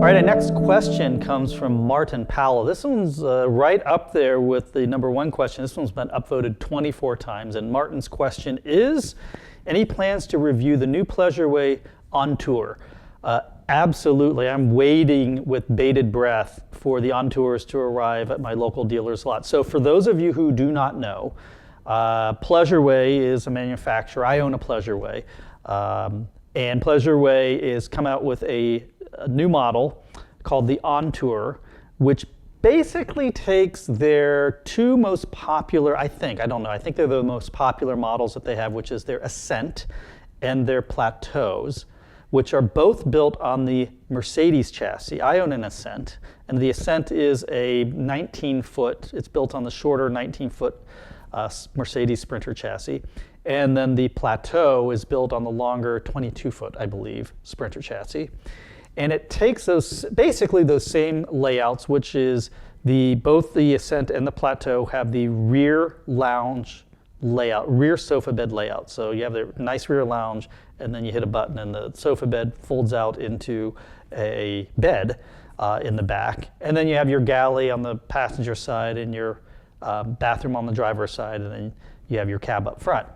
right, our next question comes from Martin Powell. This one's right up there with the number one question. This one's been upvoted 24 times. And Martin's question is, any plans to review the new Pleasureway on tour? Absolutely. I'm waiting with bated breath for the on tours to arrive at my local dealer's lot. So for those of you who do not know, Pleasureway is a manufacturer. I own a Pleasureway. And Pleasureway is come out with a new model called the On Tour, which basically takes their two most popular, I think they're the most popular models that they have, which is their Ascent and their Plateaus, which are both built on the Mercedes chassis. I own an Ascent, and the Ascent is a 19-foot, it's built on the shorter 19-foot Mercedes Sprinter chassis. And then the Plateau is built on the longer 22-foot, I believe, Sprinter chassis. And it takes basically those same layouts, which is both the Ascent and the Plateau have the rear lounge layout, rear sofa bed layout. So you have the nice rear lounge, and then you hit a button and the sofa bed folds out into a bed in the back. And then you have your galley on the passenger side and your bathroom on the driver's side, and then you have your cab up front.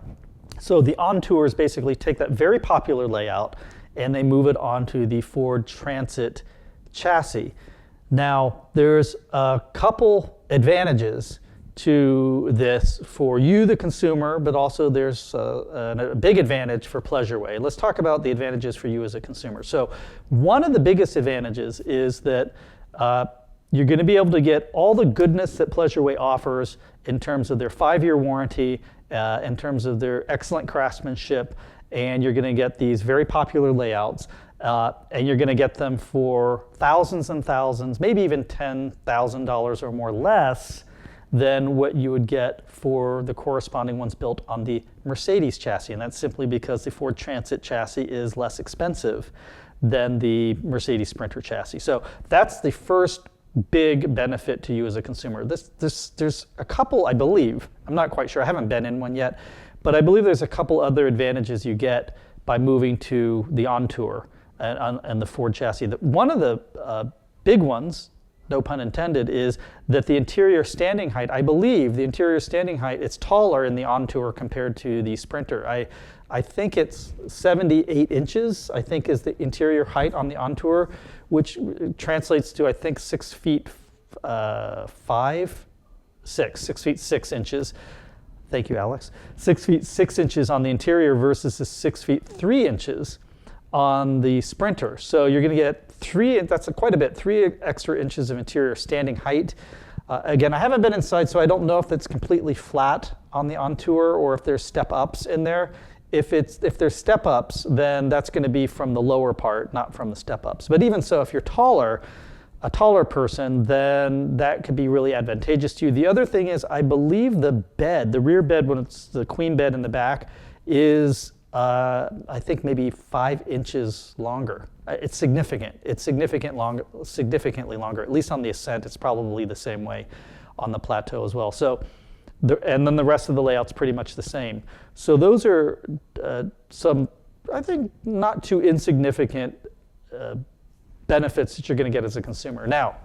So the On Tours basically take that very popular layout and they move it onto the Ford Transit chassis. Now, there's a couple advantages to this for you, the consumer, but also there's a big advantage for Pleasureway. Let's talk about the advantages for you as a consumer. So one of the biggest advantages is that you're going to be able to get all the goodness that Pleasureway offers in terms of their 5-year warranty, in terms of their excellent craftsmanship, and you're going to get these very popular layouts, and you're going to get them for thousands and thousands, maybe even $10,000 or more less than what you would get for the corresponding ones built on the Mercedes chassis. And that's simply because the Ford Transit chassis is less expensive than the Mercedes Sprinter chassis. So that's the first big benefit to you as a consumer. There's a couple, I believe, I'm not quite sure, I haven't been in one yet, but I believe there's a couple other advantages you get by moving to the On Tour and the Ford chassis. One of the big ones, no pun intended, is that the interior standing height, I believe the interior standing height, it's taller in the On Tour compared to the Sprinter. I think it's 78 inches, I think is the interior height on the On Tour, which translates to, I think, 6 feet 6 inches. Thank you, Alex. 6 feet 6 inches on the interior versus the 6 feet 3 inches on the Sprinter. So you're going to get that's quite a bit, 3 extra inches of interior standing height. Again, I haven't been inside, so I don't know if it's completely flat on the On Tour or if there's step-ups in there. If there's step-ups, then that's going to be from the lower part, not from the step-ups. But even so, if you're a taller person, then that could be really advantageous to you. The other thing is, I believe the rear bed, when it's the queen bed in the back, is I think maybe 5 inches longer. It's significant. It's significantly longer. At least on the Ascent, it's probably the same way on the Plateau as well. So, and then the rest of the layout's pretty much the same. So those are some, I think, not too insignificant benefits that you're going to get as a consumer. Now,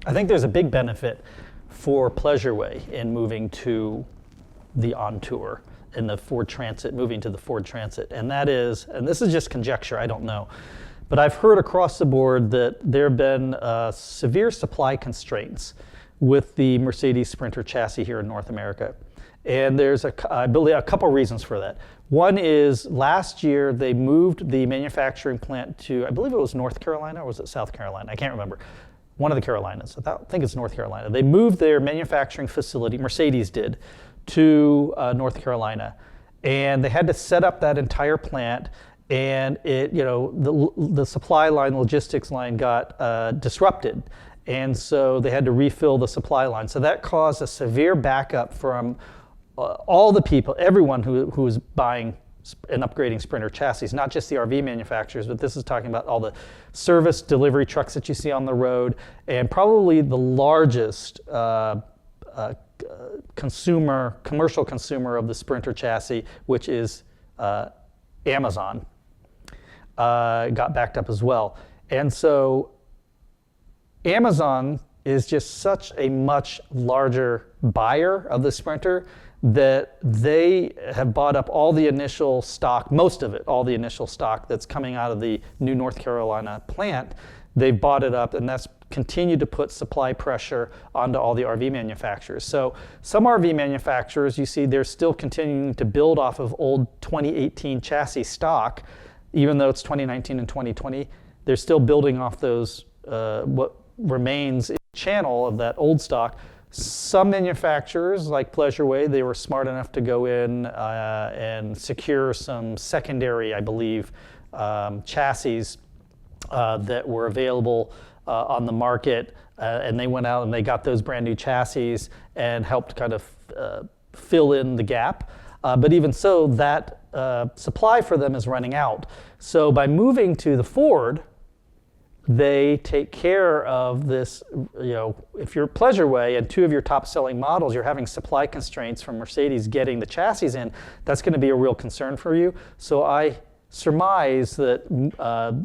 I think there's a big benefit for Pleasureway in moving to the On Tour in the Ford Transit, moving to the Ford Transit. And that is, and this is just conjecture, I don't know, but I've heard across the board that there have been severe supply constraints with the Mercedes Sprinter chassis here in North America. And there's, I believe, a couple reasons for that. One is last year they moved the manufacturing plant to, I believe it was North Carolina, or was it South Carolina? I can't remember. One of the Carolinas. I think it's North Carolina. They moved their manufacturing facility, Mercedes did, to North Carolina. And they had to set up that entire plant, and the supply line, logistics line got disrupted. And so they had to refill the supply line. So that caused a severe backup from all the people, everyone who was buying and upgrading Sprinter chassis, not just the RV manufacturers, but this is talking about all the service delivery trucks that you see on the road, and probably the largest commercial consumer of the Sprinter chassis, which is Amazon, got backed up as well. And so Amazon is just such a much larger buyer of the Sprinter that they have bought up all the initial stock, most of it, all the initial stock that's coming out of the new North Carolina plant. They've bought it up, and that's continued to put supply pressure onto all the RV manufacturers. So some RV manufacturers, you see, they're still continuing to build off of old 2018 chassis stock, even though it's 2019 and 2020. They're still building off those, what remains in the channel of that old stock. Some manufacturers, like Pleasureway, they were smart enough to go in and secure some secondary, I believe, chassis that were available on the market, and they went out and they got those brand new chassis and helped kind of fill in the gap. But even so, that supply for them is running out. So by moving to the Ford, they take care of this. If you're Pleasureway and two of your top selling models, you're having supply constraints from Mercedes getting the chassis in, that's going to be a real concern for you. So I surmise that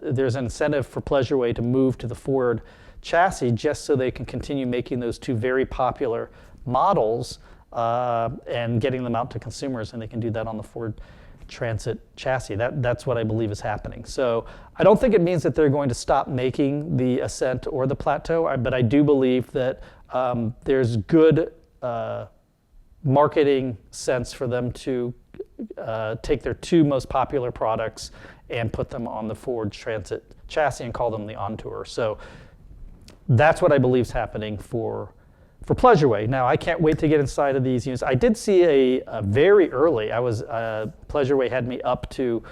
there's an incentive for Pleasureway to move to the Ford chassis just so they can continue making those two very popular models and getting them out to consumers, and they can do that on the Ford Transit chassis. That's what I believe is happening. So I don't think it means that they're going to stop making the Ascent or the Plateau, but I do believe that there's good marketing sense for them to take their two most popular products and put them on the Ford Transit chassis and call them the Entour. So that's what I believe is happening for Pleasureway. Now, I can't wait to get inside of these units. I did see a very early, Pleasureway had me up to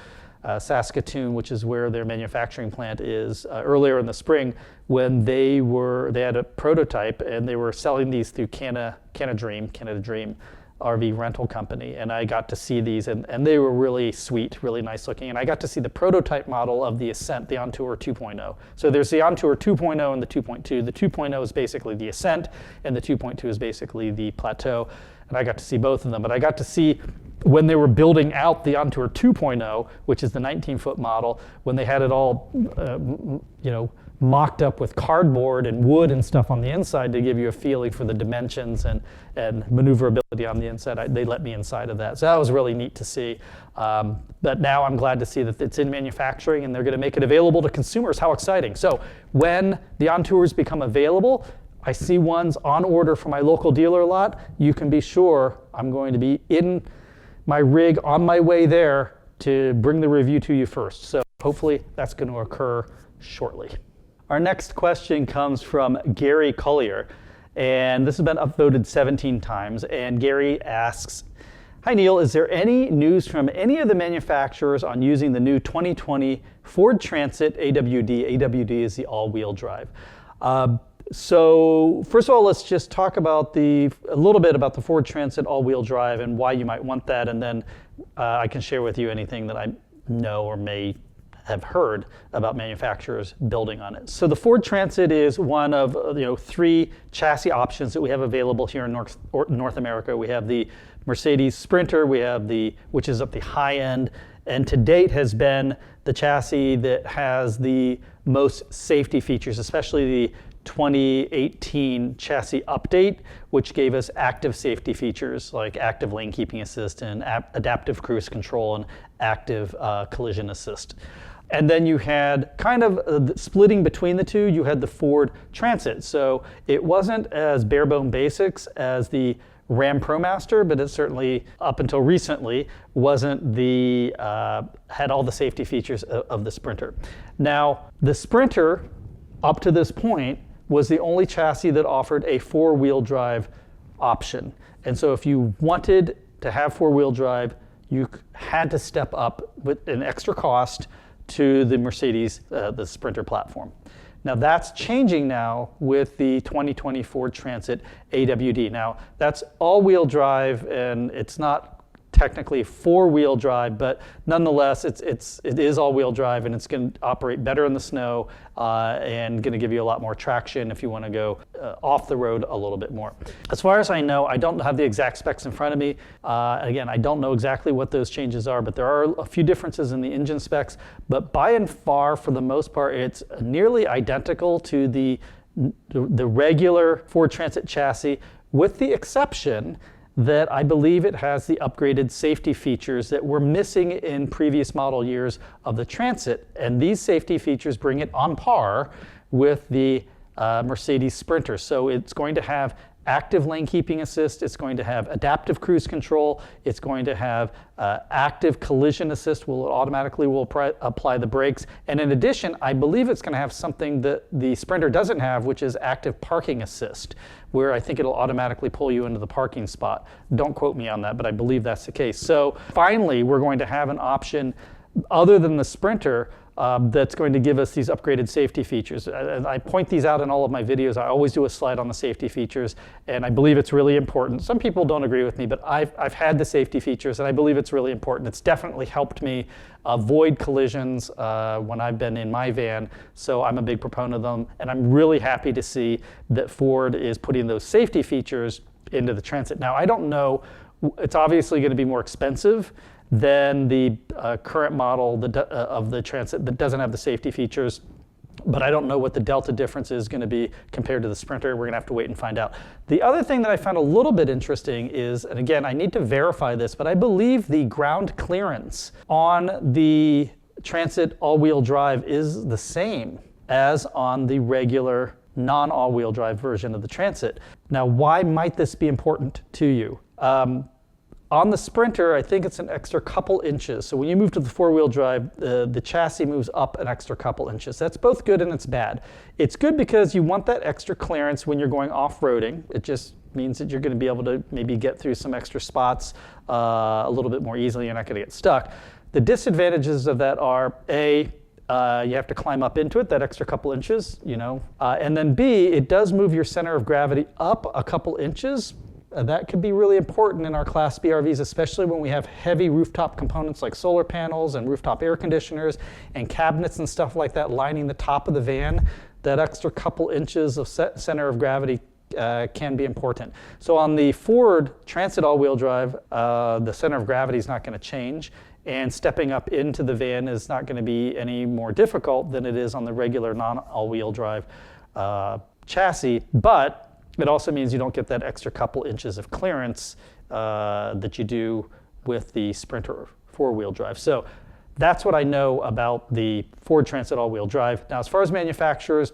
Saskatoon, which is where their manufacturing plant is, earlier in the spring when they had a prototype and they were selling these through Canada Dream RV rental company, and I got to see these, and they were really sweet, really nice looking, and I got to see the prototype model of the Ascent, the Entour 2.0. So there's the Entour 2.0 and the 2.2. The 2.0 is basically the Ascent, and the 2.2 is basically the Plateau, and I got to see both of them, but I got to see when they were building out the Entour 2.0, which is the 19-foot model, when they had it all, mocked up with cardboard and wood and stuff on the inside to give you a feeling for the dimensions and maneuverability on the inside. They let me inside of that. So that was really neat to see. But now I'm glad to see that it's in manufacturing and they're going to make it available to consumers. How exciting. So when the Entours become available, I see ones on order for my local dealer lot, you can be sure I'm going to be in my rig on my way there to bring the review to you first. So hopefully that's going to occur shortly. Our next question comes from Gary Collier, and this has been upvoted 17 times. And Gary asks, "Hi Neil, is there any news from any of the manufacturers on using the new 2020 Ford Transit AWD? AWD is the all-wheel drive." So first of all, let's just talk about a little bit about the Ford Transit all-wheel drive and why you might want that, and then I can share with you anything that I know or may have heard about manufacturers building on it. So the Ford Transit is one of three chassis options that we have available here in North America. We have the Mercedes Sprinter, we have which is at the high end, and to date has been the chassis that has the most safety features, especially the 2018 chassis update, which gave us active safety features like active lane keeping assist and adaptive cruise control and active collision assist. And then you had kind of splitting between the two, you had the Ford Transit. So it wasn't as bare bone basics as the Ram ProMaster, but it certainly, up until recently, wasn't had all the safety features of the Sprinter. Now, the Sprinter, up to this point, was the only chassis that offered a four-wheel drive option. And so if you wanted to have four-wheel drive, you had to step up with an extra cost to the Mercedes, the Sprinter platform. Now that's changing now with the 2020 Ford Transit AWD. Now that's all-wheel drive, and it's not technically four-wheel drive, but nonetheless, it is all-wheel drive, and it's going to operate better in the snow and going to give you a lot more traction if you want to go off the road a little bit more. As far as I know, I don't have the exact specs in front of me. Again, I don't know exactly what those changes are, but there are a few differences in the engine specs. But by and far, for the most part, it's nearly identical to the the regular Ford Transit chassis, with the exception that I believe it has the upgraded safety features that were missing in previous model years of the Transit. And these safety features bring it on par with the Mercedes Sprinter. So it's going to have active lane keeping assist, it's going to have adaptive cruise control, it's going to have active collision assist, automatically apply the brakes. And in addition, I believe it's going to have something that the Sprinter doesn't have, which is active parking assist, where I think it'll automatically pull you into the parking spot. Don't quote me on that, but I believe that's the case. So finally, we're going to have an option other than the Sprinter that's going to give us these upgraded safety features. I point these out in all of my videos. I always do a slide on the safety features, and I believe it's really important. Some people don't agree with me, but I've had the safety features, and I believe it's really important. It's definitely helped me avoid collisions when I've been in my van, so I'm a big proponent of them, and I'm really happy to see that Ford is putting those safety features into the Transit. Now, I don't know, it's obviously going to be more expensive than the current model of the Transit that doesn't have the safety features, but I don't know what the delta difference is going to be compared to the Sprinter. We're going to have to wait and find out. The other thing that I found a little bit interesting is, and again, I need to verify this, but I believe the ground clearance on the Transit all-wheel drive is the same as on the regular non-all-wheel drive version of the Transit. Now, why might this be important to you? On the Sprinter, I think it's an extra couple inches. So when you move to the four-wheel drive, the chassis moves up an extra couple inches. That's both good and it's bad. It's good because you want that extra clearance when you're going off-roading. It just means that you're going to be able to maybe get through some extra spots a little bit more easily. You're not going to get stuck. The disadvantages of that are, A, you have to climb up into it, that extra couple inches, and then B, it does move your center of gravity up a couple inches. That could be really important in our Class B RVs, especially when we have heavy rooftop components like solar panels and rooftop air conditioners and cabinets and stuff like that lining the top of the van. That extra couple inches of center of gravity can be important. So on the Ford Transit all-wheel drive, the center of gravity is not going to change, and stepping up into the van is not going to be any more difficult than it is on the regular non-all-wheel drive chassis, but it also means you don't get that extra couple inches of clearance that you do with the Sprinter four-wheel drive. So that's what I know about the Ford Transit all-wheel drive. Now, as far as manufacturers,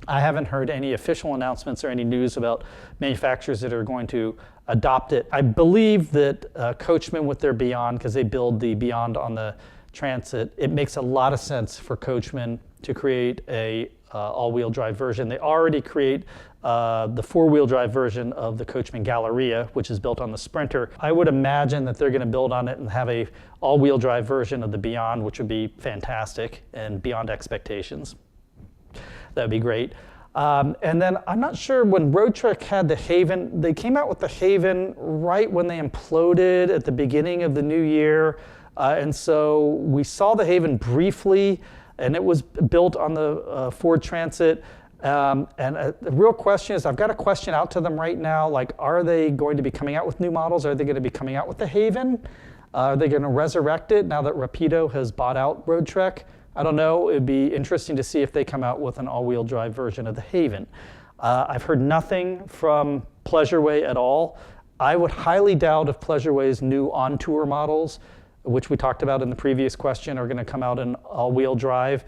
I haven't heard any official announcements or any news about manufacturers that are going to adopt it. I believe that Coachmen with their Beyond, because they build the Beyond on the Transit, it makes a lot of sense for Coachmen to create a all-wheel drive version. They already create the four-wheel drive version of the Coachmen Galleria, which is built on the Sprinter. I would imagine that they're going to build on it and have a all-wheel drive version of the Beyond, which would be fantastic and beyond expectations. That would be great. And then I'm not sure when Roadtrek had the Haven, they came out with the Haven right when they imploded at the beginning of the new year. And so we saw the Haven briefly, and it was built on the Ford Transit. And the real question is, I've got a question out to them right now, like, are they going to be coming out with new models? Are they going to be coming out with the Haven? Are they going to resurrect it now that Rapido has bought out Roadtrek? I don't know. It'd be interesting to see if they come out with an all-wheel drive version of the Haven. I've heard nothing from Pleasureway at all. I would highly doubt if Pleasureway's new on-tour models, which we talked about in the previous question, are going to come out in all-wheel drive,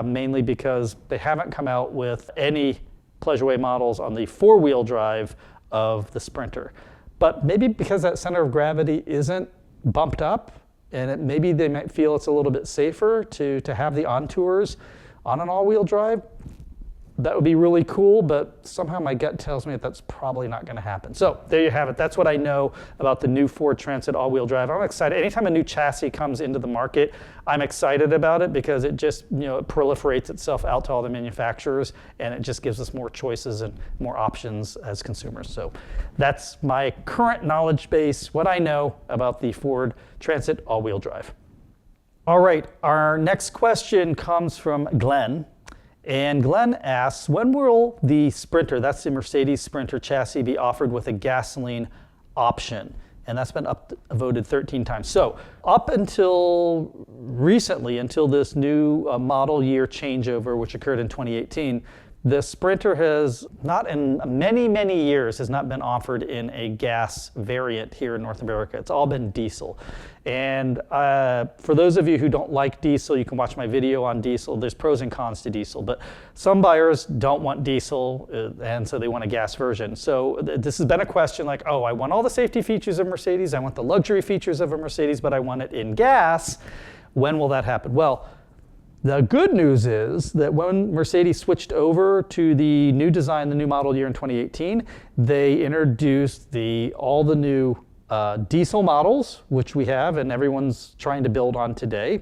mainly because they haven't come out with any Pleasureway models on the four-wheel drive of the Sprinter. But maybe because that center of gravity isn't bumped up, and maybe they might feel it's a little bit safer to have the on-tours on an all-wheel drive. That would be really cool, but somehow my gut tells me that that's probably not going to happen. So there you have it. That's what I know about the new Ford Transit all-wheel drive. I'm excited. Anytime a new chassis comes into the market, I'm excited about it because it just it proliferates itself out to all the manufacturers, and it just gives us more choices and more options as consumers. So that's my current knowledge base, what I know about the Ford Transit all-wheel drive. All right, our next question comes from Glenn. And Glenn asks, when will the Sprinter, that's the Mercedes Sprinter chassis, be offered with a gasoline option? And that's been voted 13 times. So up until recently, until this new model year changeover, which occurred in 2018, The Sprinter has not in many, many years has not been offered in a gas variant here in North America. It's all been diesel. And for those of you who don't like diesel, you can watch my video on diesel. There's pros and cons to diesel, but some buyers don't want diesel, and so they want a gas version. So this has been a question like, oh, I want all the safety features of Mercedes, I want the luxury features of a Mercedes, but I want it in gas. When will that happen? Well, the good news is that when Mercedes switched over to the new design, the new model year in 2018, they introduced all the new diesel models, which we have and everyone's trying to build on today.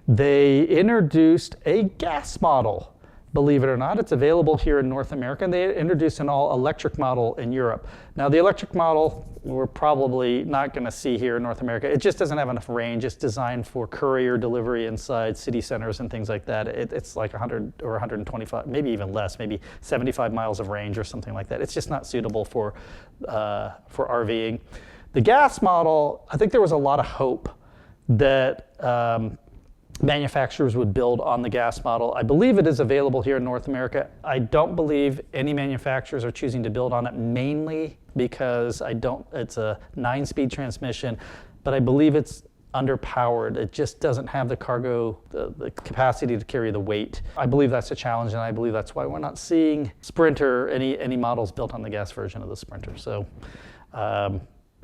They introduced a gas model. Believe it or not, it's available here in North America, and they introduced an all-electric model in Europe. Now, the electric model, we're probably not going to see here in North America. It just doesn't have enough range. It's designed for courier delivery inside city centers and things like that. It's like 100 or 125, maybe even less, maybe 75 miles of range or something like that. It's just not suitable for RVing. The gas model, I think there was a lot of hope that manufacturers would build on the gas model. I believe it is available here in North America. I don't believe any manufacturers are choosing to build on it, mainly because it's a 9-speed transmission, but I believe it's underpowered. It just doesn't have the capacity to carry the weight. I believe that's a challenge, and I believe that's why we're not seeing Sprinter, any models built on the gas version of the Sprinter. So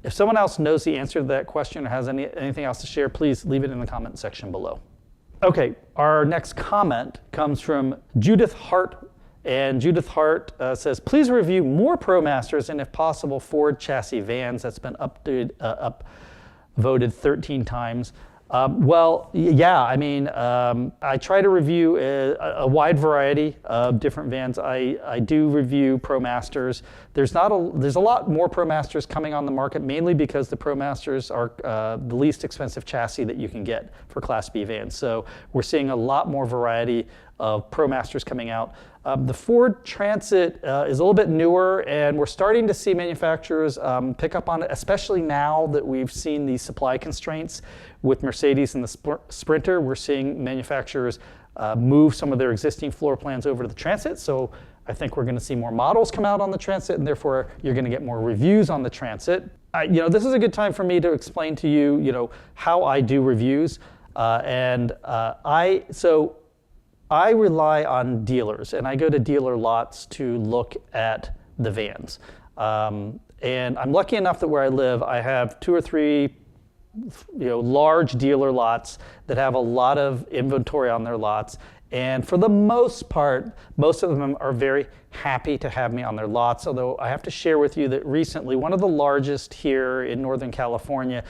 if someone else knows the answer to that question or has anything else to share, please leave it in the comment section below. Okay, our next comment comes from Judith Hart, and Judith Hart says, please review more ProMasters and if possible Ford chassis vans. That's been upvoted 13 times. Well, yeah, I mean, I try to review a wide variety of different vans. I do review ProMasters. There's a lot more ProMasters coming on the market, mainly because the ProMasters are the least expensive chassis that you can get for Class B vans. So we're seeing a lot more variety of ProMasters coming out. The Ford Transit is a little bit newer, and we're starting to see manufacturers pick up on it, especially now that we've seen these supply constraints with Mercedes and the Sprinter. We're seeing manufacturers move some of their existing floor plans over to the Transit. So I think we're going to see more models come out on the Transit, and therefore you're going to get more reviews on the Transit. This is a good time for me to explain to you, how I do reviews, I rely on dealers, and I go to dealer lots to look at the vans. And I'm lucky enough that where I live, I have 2 or 3 large dealer lots that have a lot of inventory on their lots. And for the most part, most of them are very happy to have me on their lots. Although I have to share with you that recently, one of the largest here in Northern California,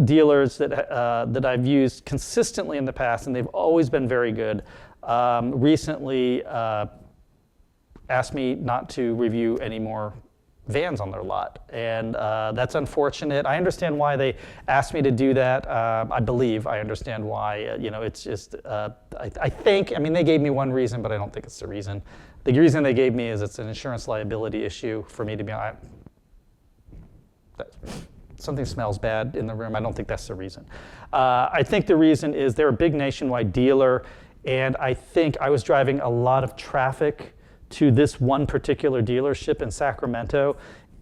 dealers that I've used consistently in the past, and they've always been very good, recently asked me not to review any more vans on their lot. And that's unfortunate. I understand why they asked me to do that. I believe I understand why. It's just, I think, they gave me one reason, but I don't think it's the reason. The reason they gave me is it's an insurance liability issue for me to be on. Something smells bad in the room. I don't think that's the reason. I think the reason is they're a big nationwide dealer, and I think I was driving a lot of traffic to this one particular dealership in Sacramento,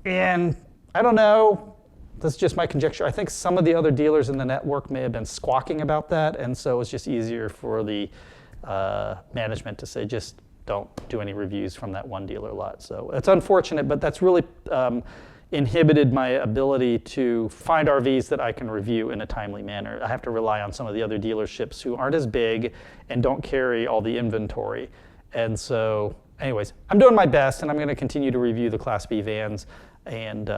and I don't know, that's just my conjecture. I think some of the other dealers in the network may have been squawking about that, and so it's just easier for the management to say, just don't do any reviews from that one dealer lot. So it's unfortunate, but that's really inhibited my ability to find RVs that I can review in a timely manner. I have to rely on some of the other dealerships who aren't as big and don't carry all the inventory. And so, anyways, I'm doing my best, and I'm going to continue to review the Class B vans and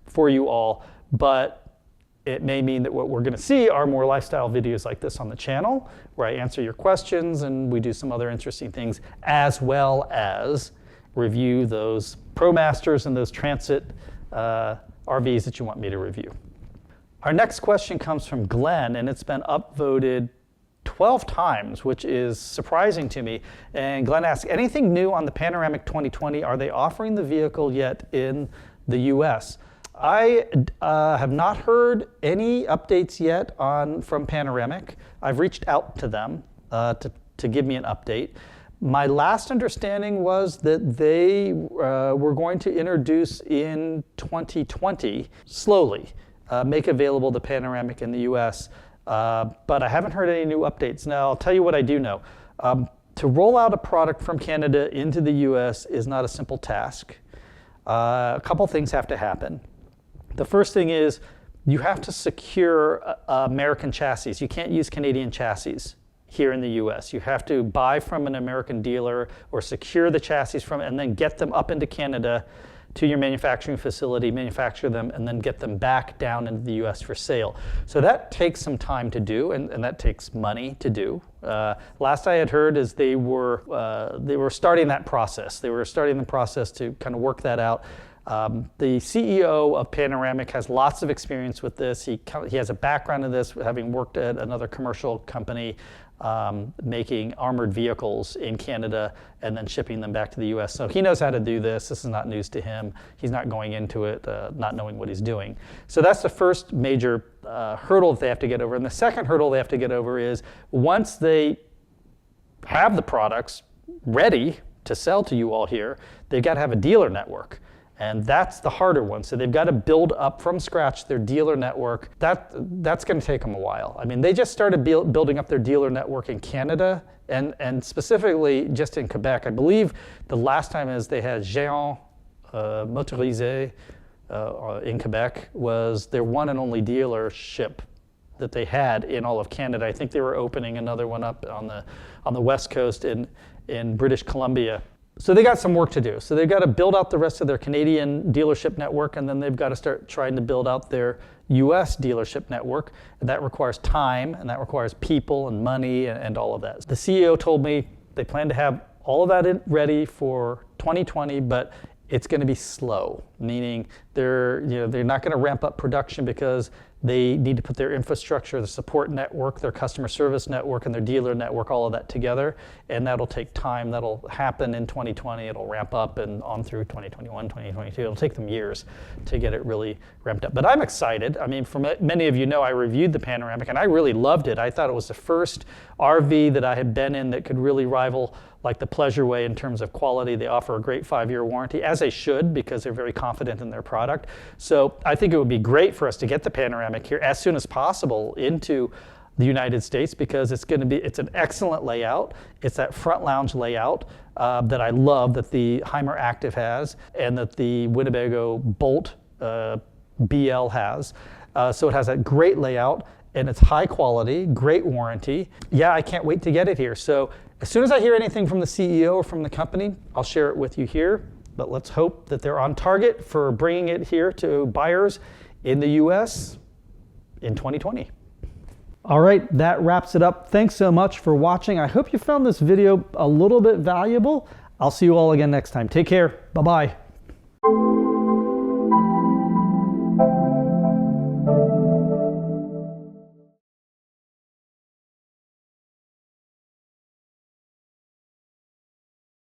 for you all, but it may mean that what we're going to see are more lifestyle videos like this on the channel, where I answer your questions and we do some other interesting things, as well as review those ProMasters and those Transit RVs that you want me to review. Our next question comes from Glenn, and it's been upvoted 12 times, which is surprising to me. And Glenn asks, anything new on the Panoramic 2020? Are they offering the vehicle yet in the US? I have not heard any updates yet from Panoramic. I've reached out to them to give me an update, My last understanding was that they were going to introduce in 2020, slowly, make available the Panoramic in the US, but I haven't heard any new updates. Now, I'll tell you what I do know. To roll out a product from Canada into the US is not a simple task. A couple things have to happen. The first thing is you have to secure American chassis. You can't use Canadian chassis here in the US. You have to buy from an American dealer or secure the chassis from and then get them up into Canada to your manufacturing facility, manufacture them, and then get them back down into the US for sale. So that takes some time to do, and that takes money to do. Last I had heard is they were starting that process. They were starting the process to kind of work that out. The CEO of Panoramic has lots of experience with this. He has a background in this, having worked at another commercial company making armored vehicles in Canada and then shipping them back to the US. So he knows how to do this. This is not news to him. He's not going into it not knowing what he's doing. So that's the first major hurdle that they have to get over. And the second hurdle they have to get over is once they have the products ready to sell to you all here, they've got to have a dealer network. And that's the harder one. So they've got to build up from scratch their dealer network. That's going to take them a while. I mean, they just started building up their dealer network in Canada and specifically just in Quebec. I believe the last time is they had Géant Motorisé in Quebec was their one and only dealership that they had in all of Canada. I think they were opening another one up on the West Coast in British Columbia. So they got some work to do. So they've got to build out the rest of their Canadian dealership network, and then they've got to start trying to build out their US dealership network. And that requires time, and that requires people and money and all of that. The CEO told me they plan to have all of that ready for 2020, but it's going to be slow, meaning they're not going to ramp up production because they need to put their infrastructure, the support network, their customer service network, and their dealer network, all of that together. And that'll take time. That'll happen in 2020. It'll ramp up and on through 2021, 2022. It'll take them years to get it really ramped up. But I'm excited. I mean, many of you know I reviewed the Panoramic, and I really loved it. I thought it was the first RV that I had been in that could really rival like the Pleasureway in terms of quality. They offer a great 5-year warranty, as they should, because they're very confident in their product. So I think it would be great for us to get the Panoramic here as soon as possible into the United States, because it's an excellent layout. It's that front lounge layout that I love, that the Hymer Active has and that the Winnebago Bolt BL has. So it has a great layout, and it's high quality, great warranty. Yeah, I can't wait to get it here. So as soon as I hear anything from the CEO or from the company, I'll share it with you here. But let's hope that they're on target for bringing it here to buyers in the US in 2020. All right, that wraps it up. Thanks so much for watching. I hope you found this video a little bit valuable. I'll see you all again next time. Take care. Bye-bye.